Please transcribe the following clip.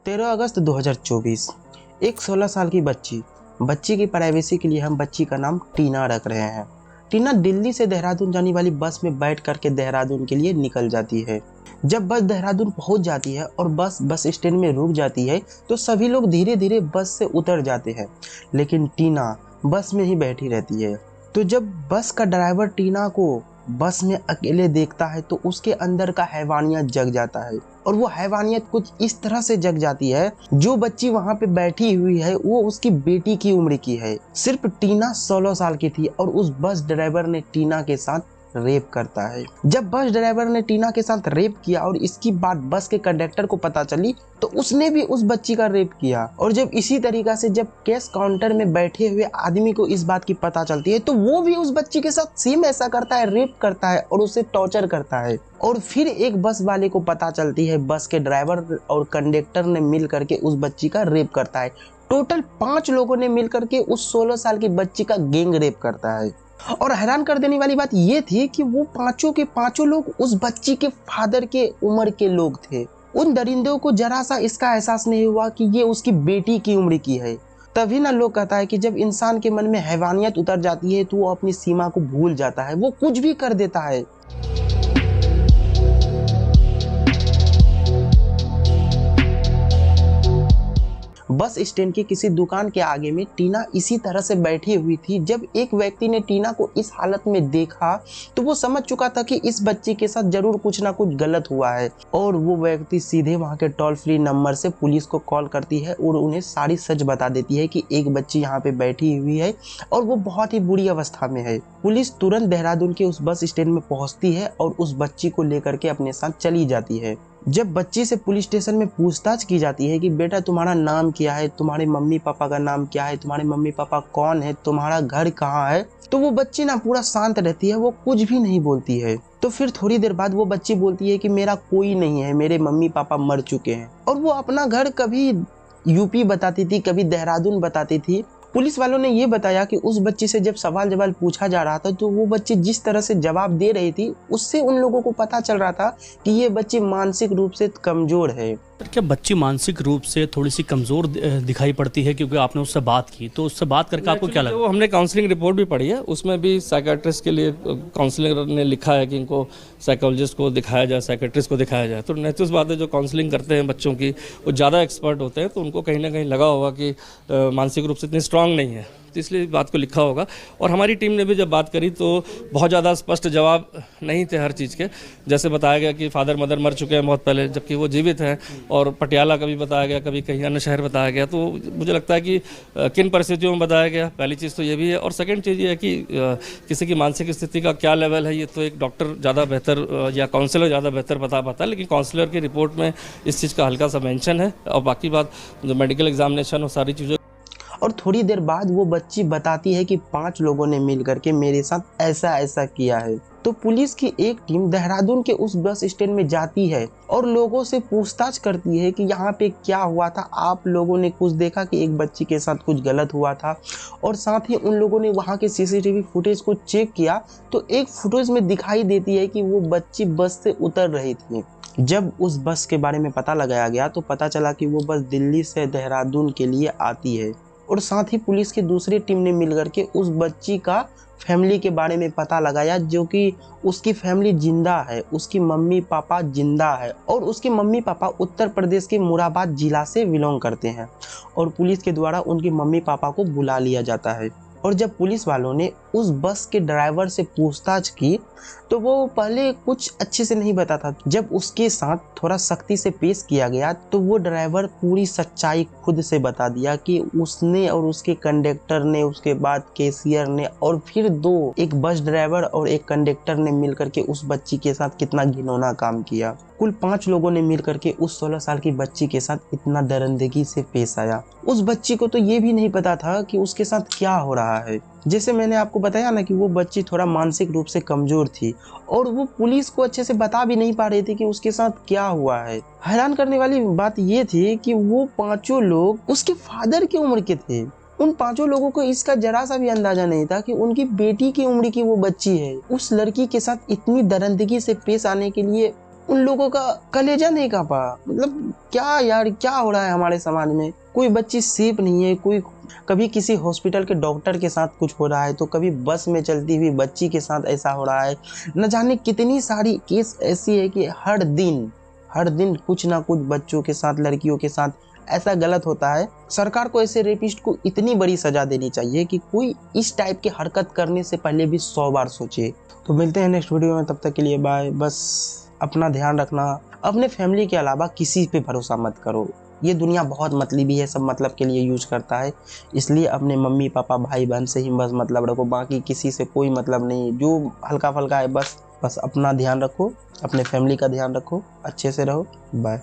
13 अगस्त 2024। एक 16 साल की बच्ची की प्राइवेसी के लिए हम बच्ची का नाम टीना रख रहे हैं। टीना दिल्ली से देहरादून जाने वाली बस में बैठ करके देहरादून के लिए निकल जाती है। जब बस देहरादून पहुंच जाती है और बस स्टैंड में रुक जाती है तो सभी लोग धीरे धीरे बस से उतर जाते हैं, लेकिन टीना बस में ही बैठी रहती है। तो जब बस का ड्राइवर टीना को बस में अकेले देखता है तो उसके अंदर का हैवानियत जग जाता है, और वो हैवानियत कुछ इस तरह से जग जाती है। जो बच्ची वहां पे बैठी हुई है वो उसकी बेटी की उम्र की है। सिर्फ टीना 16 साल की थी और उस बस ड्राइवर ने टीना के साथ रेप करता है। जब बस ड्राइवर ने टीना के साथ रेप किया और इसकी बात बस के कंडक्टर को पता चली तो उसने भी उस बच्ची का रेप किया। और जब इसी तरीका से जब कैश काउंटर में बैठे हुए आदमी को इस बात की पता चलती है तो वो भी उस बच्ची के साथ सेम ऐसा करता है, रेप करता है और उसे टॉर्चर करता है। और फिर एक बस वाले को पता चलती है, बस के ड्राइवर और कंडक्टर ने मिल करके उस बच्ची का रेप करता है। टोटल 5 लोगों ने मिल करके उस 16 साल की बच्ची का गैंग रेप करता है। और हैरान कर देने वाली बात यह थी कि वो पांचों के पांचों लोग उस बच्ची के फादर के उम्र के लोग थे। उन दरिंदों को जरा सा इसका एहसास नहीं हुआ कि ये उसकी बेटी की उम्र की है। तभी ना लोग कहता है कि जब इंसान के मन में हैवानियत उतर जाती है तो वो अपनी सीमा को भूल जाता है, वो कुछ भी कर देता है। बस स्टैंड की किसी दुकान के आगे में टीना इसी तरह से बैठी हुई थी। जब एक व्यक्ति ने टीना को इस हालत में देखा तो वो समझ चुका था कि इस बच्ची के साथ जरूर कुछ ना कुछ गलत हुआ है, और वो व्यक्ति सीधे वहां के टोल फ्री नंबर से पुलिस को कॉल करती है और उन्हें सारी सच बता देती है कि एक बच्ची यहाँ पे बैठी हुई है और वो बहुत ही बुरी अवस्था में है। पुलिस तुरंत देहरादून के उस बस स्टैंड में पहुंचती है और उस बच्ची को लेकर के अपने साथ चली जाती है। जब बच्ची से पुलिस स्टेशन में पूछताछ की जाती है कि बेटा तुम्हारा नाम क्या है, तुम्हारे मम्मी पापा का नाम क्या है, तुम्हारे मम्मी पापा कौन है, तुम्हारा घर कहाँ है, तो वो बच्ची ना पूरा शांत रहती है, वो कुछ भी नहीं बोलती है। तो फिर थोड़ी देर बाद वो बच्ची बोलती है कि मेरा कोई नहीं है, मेरे मम्मी पापा मर चुके हैं। और वो अपना घर कभी यूपी बताती थी, कभी देहरादून बताती थी। पुलिस वालों ने ये बताया कि उस बच्ची से जब सवाल जवाब पूछा जा रहा था तो वो बच्ची जिस तरह से जवाब दे रही थी उससे उन लोगों को पता चल रहा था कि ये बच्ची मानसिक रूप से कमजोर है। सर, क्या बच्ची मानसिक रूप से थोड़ी सी कमज़ोर दिखाई पड़ती है? क्योंकि आपने उससे बात की, तो उससे बात करके आपको क्या लगा? वो हमने काउंसलिंग रिपोर्ट भी पढ़ी है, उसमें भी साइकेट्रिस्ट के लिए काउंसलर ने लिखा है कि इनको साइकोलॉजिस्ट को दिखाया जाए, साइकेट्रिस्ट को दिखाया जाए। तो नेचुरल बात है, जो काउंसलिंग करते हैं बच्चों की वो ज़्यादा एक्सपर्ट होते हैं, तो उनको कहीं ना कहीं लगा होगा कि मानसिक रूप से इतनी स्ट्रांग नहीं है, तो इसलिए इस बात को लिखा होगा। और हमारी टीम ने भी जब बात करी तो बहुत ज़्यादा स्पष्ट जवाब नहीं थे हर चीज़ के। जैसे बताया गया कि फादर मदर मर चुके हैं बहुत पहले, जबकि वो जीवित हैं, और पटियाला कभी बताया गया, कभी कहीं अन्य शहर बताया गया। तो मुझे लगता है कि किन परिस्थितियों में बताया गया, पहली चीज़ तो ये भी है। और सेकंड चीज़ ये है कि किसी की मानसिक स्थिति का क्या लेवल है, ये तो एक डॉक्टर ज़्यादा बेहतर या काउंसलर ज़्यादा बेहतर बता पाता है, लेकिन काउंसलर की रिपोर्ट में इस चीज़ का हल्का सा मेंशन है। और बाकी बात जो मेडिकल एग्जामिनेशन और सारी चीज़ों। और थोड़ी देर बाद वो बच्ची बताती है कि 5 लोगों ने मिल करके मेरे साथ ऐसा ऐसा किया है। तो पुलिस की एक टीम देहरादून के उस बस स्टैंड में जाती है और लोगों से पूछताछ करती है कि यहाँ पे क्या हुआ था, आप लोगों ने कुछ देखा कि एक बच्ची के साथ कुछ गलत हुआ था। और साथ ही उन लोगों ने वहाँ के सीसीटीवी फुटेज को चेक किया तो एक फुटेज में दिखाई देती है कि वो बच्ची बस से उतर रही थी। जब उस बस के बारे में पता लगाया गया तो पता चला कि वो बस दिल्ली से देहरादून के लिए आती है। और साथ ही पुलिस की दूसरी टीम ने मिलकर के उस बच्ची का फैमिली के बारे में पता लगाया, जो कि उसकी फैमिली जिंदा है, उसकी मम्मी पापा जिंदा है और उसके मम्मी पापा उत्तर प्रदेश के मुरादाबाद जिला से बिलोंग करते हैं। और पुलिस के द्वारा उनके मम्मी पापा को बुला लिया जाता है। और जब पुलिस वालों ने उस बस के ड्राइवर से पूछताछ की तो वो पहले कुछ अच्छे से नहीं बता था। जब उसके साथ थोड़ा सख्ती से पेश किया गया तो वो ड्राइवर पूरी सच्चाई खुद से बता दिया कि उसने और उसके कंडक्टर ने, उसके बाद कैशियर ने और फिर एक बस ड्राइवर और एक कंडक्टर ने मिलकर के उस बच्ची के साथ कितना घिनौना काम किया। कुल 5 लोगों ने मिलकर के उस 16 साल की बच्ची के साथ इतना दरिंदगी से पेश आया। उस बच्ची को तो ये भी नहीं पता था कि उसके साथ क्या हो रहा है। जैसे मैंने आपको बताया ना कि वो बच्ची थोड़ा मानसिक रूप से कमजोर थी और वो पुलिस को अच्छे से बता भी नहीं पा रही थी कि उसके साथ क्या हुआ है। हैरान करने वाली बात ये थी कि वो 5 लोग उसके फादर की उम्र के थे। उन 5 लोगों को इसका जरा सा भी अंदाजा नहीं था कि उनकी बेटी की उम्र की वो बच्ची है। उस लड़की के साथ इतनी दरिंदगी से पेश आने के लिए उन लोगों का कलेजा नहीं कांपा। मतलब क्या यार, क्या हो रहा है हमारे समाज में। कोई बच्ची सेफ नहीं है, कोई कभी किसी हॉस्पिटल के डॉक्टर के साथ कुछ हो रहा है, तो कभी बस में चलती हुई बच्ची के साथ ऐसा हो रहा है। न जाने कितनी सारी केस ऐसी है कि हर दिन कुछ ना कुछ बच्चों के साथ, लड़कियों के साथ ऐसा गलत होता है। सरकार को ऐसे रेपिस्ट को इतनी बड़ी सजा देनी चाहिए कि कोई इस टाइप की हरकत करने से पहले भी 100 बार सोचे। तो मिलते हैं नेक्स्ट वीडियो में, तब तक के लिए बाय। बस अपना ध्यान रखना, अपने फैमिली के अलावा किसी पे भरोसा मत करो। ये दुनिया बहुत मतलबी है, सब मतलब के लिए यूज करता है, इसलिए अपने मम्मी पापा भाई बहन से ही बस मतलब रखो, बाकी किसी से कोई मतलब नहीं। जो हल्का फुल्का है बस अपना ध्यान रखो, अपने फैमिली का ध्यान रखो, अच्छे से रहो। बाय।